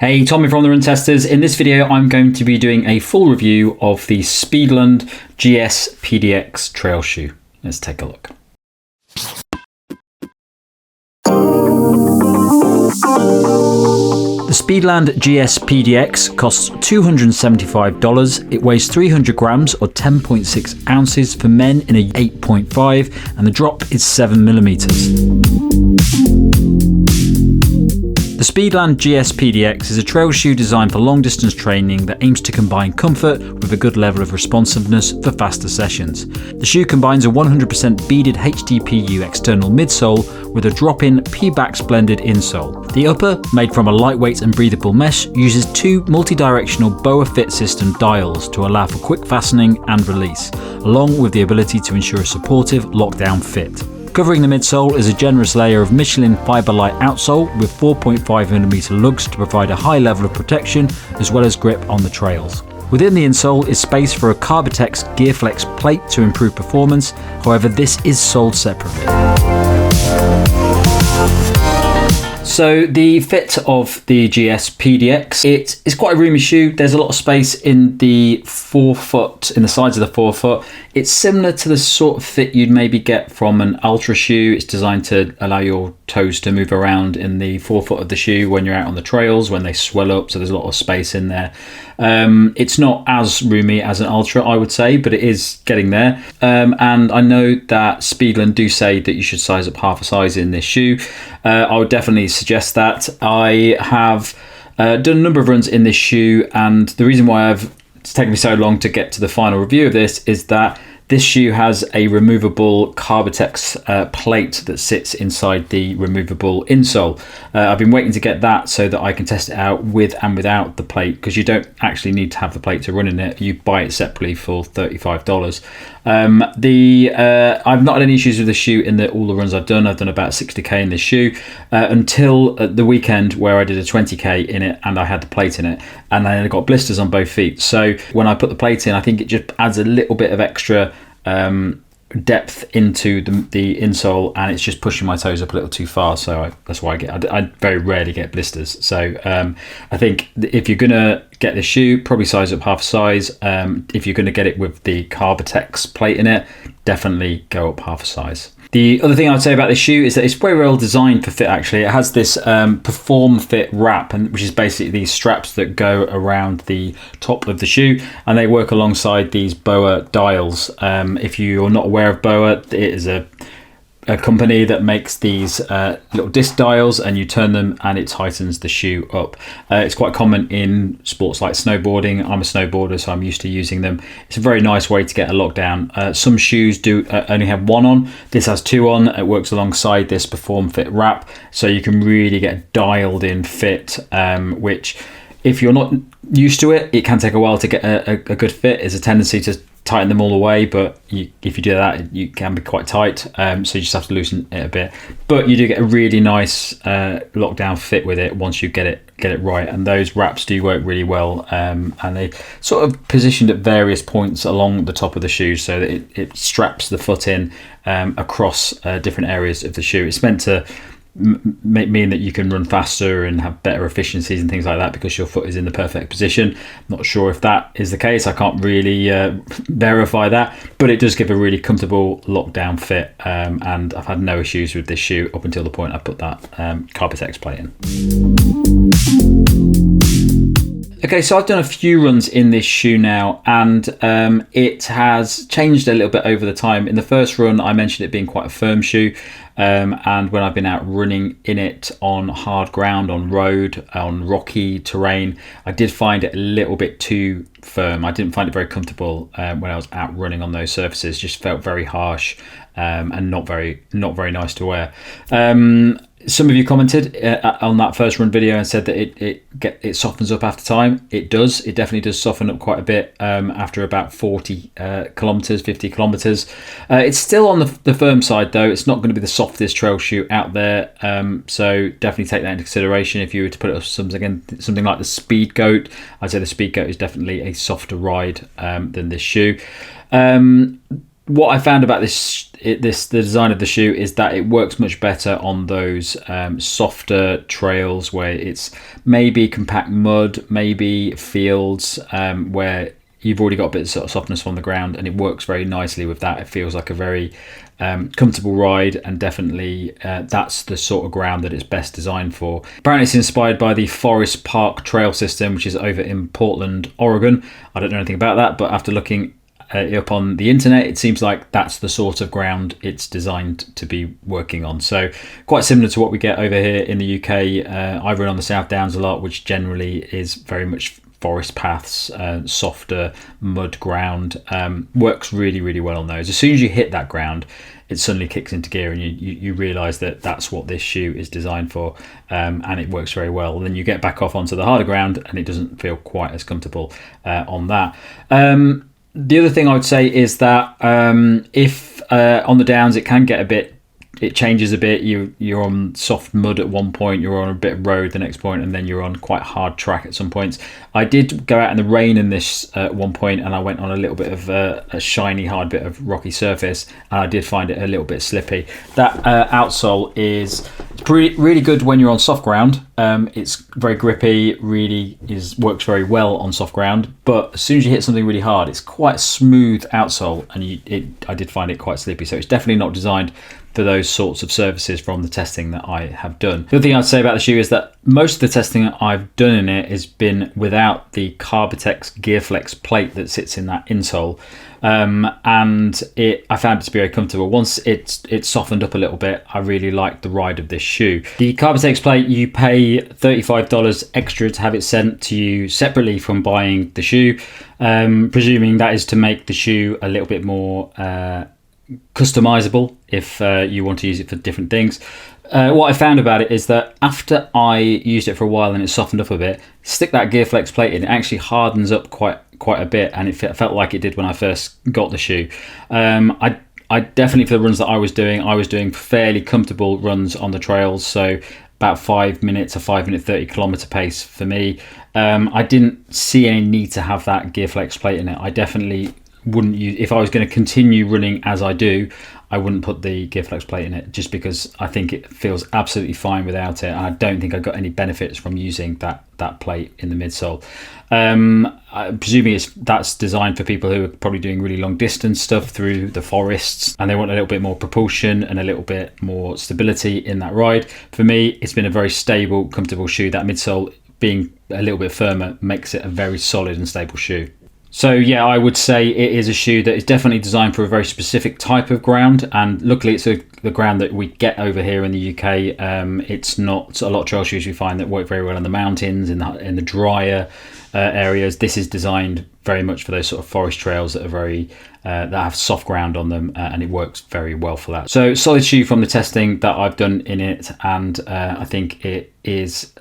Hey, Tommy from the Run Testers. In this video, I'm going to be doing a full review of the Speedland GS PDX trail shoe. Let's take a look. The Speedland GS PDX costs $275. It weighs 300 grams or 10.6 ounces for men in a 8.5 and the drop is 7 millimeters. The Speedland GS PDX is a trail shoe designed for long distance training that aims to combine comfort with a good level of responsiveness for faster sessions. The shoe combines a 100% beaded HTPU external midsole with a drop-in Pebax blended insole. The upper, made from a lightweight and breathable mesh, uses two multi-directional BOA Fit System dials to allow for quick fastening and release, along with the ability to ensure a supportive lockdown fit. Covering the midsole is a generous layer of Michelin Fiberlite outsole with 4.5mm lugs to provide a high level of protection as well as grip on the trails. Within the insole is space for a Carbotex GearFlex plate to improve performance, however this is sold separately. So the fit of the GS PDX, it is quite a roomy shoe. There's a lot of space in the forefoot, in the sides of the forefoot. It's similar to the sort of fit you'd maybe get from an ultra shoe. It's designed to allow your toes to move around in the forefoot of the shoe when you're out on the trails, when they swell up, so there's a lot of space in there. It's not as roomy as an ultra, I would say, but it is getting there. And I know that Speedland do say that you should size up half a size in this shoe. I would definitely suggest that. I have done a number of runs in this shoe, and the reason why it's taken me so long to get to the final review of this is that this shoe has a removable Carbotex plate that sits inside the removable insole. I've been waiting to get that so that I can test it out with and without the plate, because you don't actually need to have the plate to run in it. You buy it separately for $35. I've not had any issues with the shoe in all the runs I've done. I've done about 60k in this shoe until the weekend where I did a 20k in it and I had the plate in it, and I got blisters on both feet. So when I put the plate in, I think it just adds a little bit of extra depth into the insole, and it's just pushing my toes up a little too far, so that's why I very rarely get blisters. So I think if you're gonna get this shoe, probably size up half a size. If you're gonna get it with the Carbotex plate in it, definitely go up half a size. The other thing I would say about this shoe is that it's very well designed for fit. Actually, it has this Perform Fit wrap, which is basically these straps that go around the top of the shoe, and they work alongside these BOA dials. If you're not aware of BOA, it is a company that makes these little disc dials, and you turn them and it tightens the shoe up. It's quite common in sports like snowboarding. I'm a snowboarder, so I'm used to using them. It's a very nice way to get a lockdown. Some shoes do only have one on. This has two on. It works alongside this Perform Fit wrap, so you can really get a dialed in fit, which if you're not used to it, it can take a while to get a good fit. There's a tendency to tighten them all the way, but if you do that, you can be quite tight, so you just have to loosen it a bit, but you do get a really nice lockdown fit with it once you get it right. And those wraps do work really well, and they sort of positioned at various points along the top of the shoe so that it straps the foot in across different areas of the shoe. It's meant to mean that you can run faster and have better efficiencies and things like that because your foot is in the perfect position. Not sure if that is the case. I can't really verify that, but it does give a really comfortable lockdown fit, and I've had no issues with this shoe up until the point I put that Carbotex plate in. Okay, so I've done a few runs in this shoe now, and it has changed a little bit over the time. In the first run, I mentioned it being quite a firm shoe, and when I've been out running in it on hard ground, on road, on rocky terrain, I did find it a little bit too firm. I didn't find it very comfortable when I was out running on those surfaces. Just felt very harsh and not very nice to wear. Some of you commented on that first run video and said that it softens up after time. It does. It definitely does soften up quite a bit after about 50 kilometers. It's still on the firm side though. It's not going to be the softest trail shoe out there. So definitely take that into consideration if you were to put it up something like the Speed Goat. I'd say the Speed Goat is definitely a softer ride than this shoe. what I found about the design of the shoe is that it works much better on those softer trails where it's maybe compact mud, maybe fields where you've already got a bit of sort of softness on the ground, and it works very nicely with that. It feels like a very comfortable ride, and definitely that's the sort of ground that it's best designed for. Apparently it's inspired by the Forest Park Trail System, which is over in Portland, Oregon. I don't know anything about that, but after looking up on the internet, it seems like that's the sort of ground it's designed to be working on. So quite similar to what we get over here in the UK. I run on the South Downs a lot, which generally is very much forest paths, softer mud ground. Works really well on those. As soon as you hit that ground, it suddenly kicks into gear, and you realize that that's what this shoe is designed for, and it works very well. And then you get back off onto the harder ground, and it doesn't feel quite as comfortable on that. The other thing I would say is that if on the downs it can get a bit, it changes a bit. You're on soft mud at one point, you're on a bit of road the next point, and then you're on quite hard track at some points. I did go out in the rain in this at one point, and I went on a little bit of a shiny hard bit of rocky surface, and I did find it a little bit slippy. That outsole is really good when you're on soft ground. It's very grippy, really works very well on soft ground, but as soon as you hit something really hard, it's quite a smooth outsole, and I did find it quite slippy. So it's definitely not designed for those sorts of surfaces from the testing that I have done. The other thing I'd say about the shoe is that most of the testing that I've done in it has been without the Carbotex GearFlex plate that sits in that insole. And I found it to be very comfortable. Once it's softened up a little bit, I really liked the ride of this shoe. The Carbotex plate, you pay $35 extra to have it sent to you separately from buying the shoe, presuming that is to make the shoe a little bit more customizable if you want to use it for different things. What I found about it is that after I used it for a while and it softened up a bit, stick that GearFlex plate in, it actually hardens up quite a bit, and it felt like it did when I first got the shoe. I definitely, for the runs that I was doing fairly comfortable runs on the trails, so about 5 minutes, a 5 minute 30 kilometer pace for me. I didn't see any need to have that GearFlex plate in it. I definitely wouldn't use, if I was going to continue running as I do, I wouldn't put the GearFlex plate in it, just because I think it feels absolutely fine without it, and I don't think I got any benefits from using that plate in the midsole. I'm presuming that's designed for people who are probably doing really long distance stuff through the forests, and they want a little bit more propulsion and a little bit more stability in that ride. For me, it's been a very stable, comfortable shoe. That midsole being a little bit firmer makes it a very solid and stable shoe. So yeah, I would say it is a shoe that is definitely designed for a very specific type of ground, and luckily it's the ground that we get over here in the UK. It's not a lot of trail shoes we find that work very well in the mountains, in the drier areas. This is designed very much for those sort of forest trails that are very that have soft ground on them, and it works very well for that. So solid shoe from the testing that I've done in it, and I think it is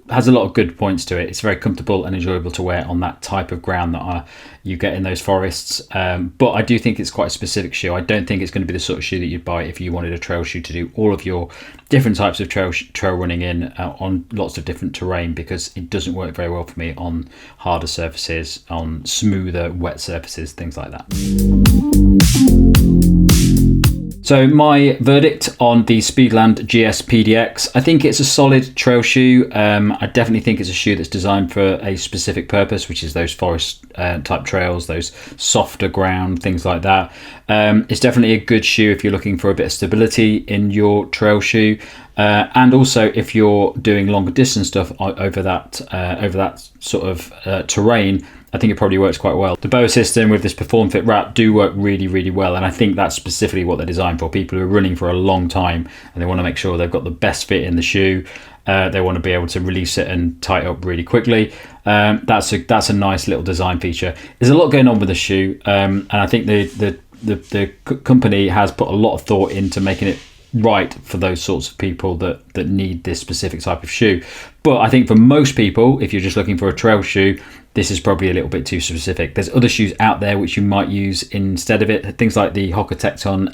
has a lot of good points to it. It's very comfortable and enjoyable to wear on that type of ground that you get in those forests, but I do think it's quite a specific shoe. I don't think it's going to be the sort of shoe that you'd buy if you wanted a trail shoe to do all of your different types of trail running in on lots of different terrain, because it doesn't work very well for me on harder surfaces, on smoother wet surfaces, things like that. So my verdict on the Speedland GS PDX, I think it's a solid trail shoe. I definitely think it's a shoe that's designed for a specific purpose, which is those forest type trails, those softer ground, things like that. It's definitely a good shoe if you're looking for a bit of stability in your trail shoe. And also if you're doing longer distance stuff over that sort of terrain, I think it probably works quite well. The BOA system with this Perform Fit wrap do work really well, and I think that's specifically what they're designed for. People who are running for a long time and they want to make sure they've got the best fit in the shoe. They want to be able to release it and tie it up really quickly. That's a nice little design feature. There's a lot going on with the shoe, and I think the company has put a lot of thought into making it right for those sorts of people that need this specific type of shoe. But I think for most people, if you're just looking for a trail shoe, this is probably a little bit too specific. There's other shoes out there which you might use instead of it. Things like the Hoka Tecton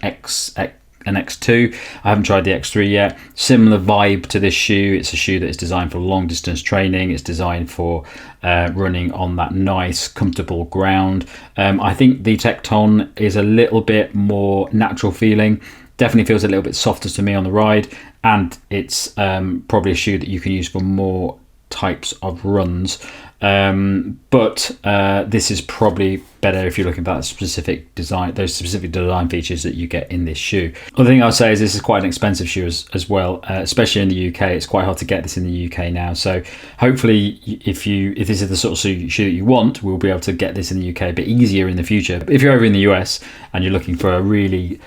an X2. I haven't tried the X3 yet. Similar vibe to this shoe. It's a shoe that is designed for long distance training. It's designed for running on that nice, comfortable ground. I think the Tecton is a little bit more natural feeling. Definitely feels a little bit softer to me on the ride, and it's probably a shoe that you can use for more types of runs. But this is probably better if you're looking at that specific design, those specific design features that you get in this shoe. Other thing I'll say is this is quite an expensive shoe as well, especially in the UK. It's quite hard to get this in the UK now. So hopefully, if this is the sort of shoe that you want, we'll be able to get this in the UK a bit easier in the future. But if you're over in the US and you're looking for a really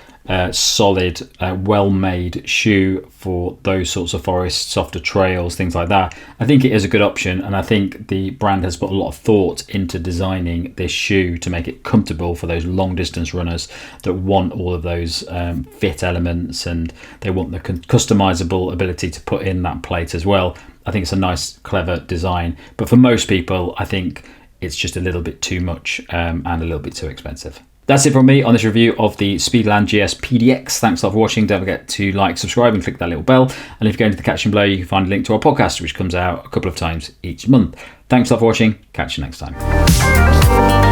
solid, well-made shoe for those sorts of forests, softer trails, things like that, I think it is a good option. And I think the brand has put a lot of thought into designing this shoe to make it comfortable for those long distance runners that want all of those fit elements, and they want the customizable ability to put in that plate as well. I think it's a nice, clever design, but for most people, I think it's just a little bit too much and a little bit too expensive. That's it from me on this review of the Speedland GS PDX. Thanks a lot for watching. Don't forget to like, subscribe, and click that little bell. And if you go into the caption below, you can find a link to our podcast, which comes out a couple of times each month. Thanks a lot for watching. Catch you next time.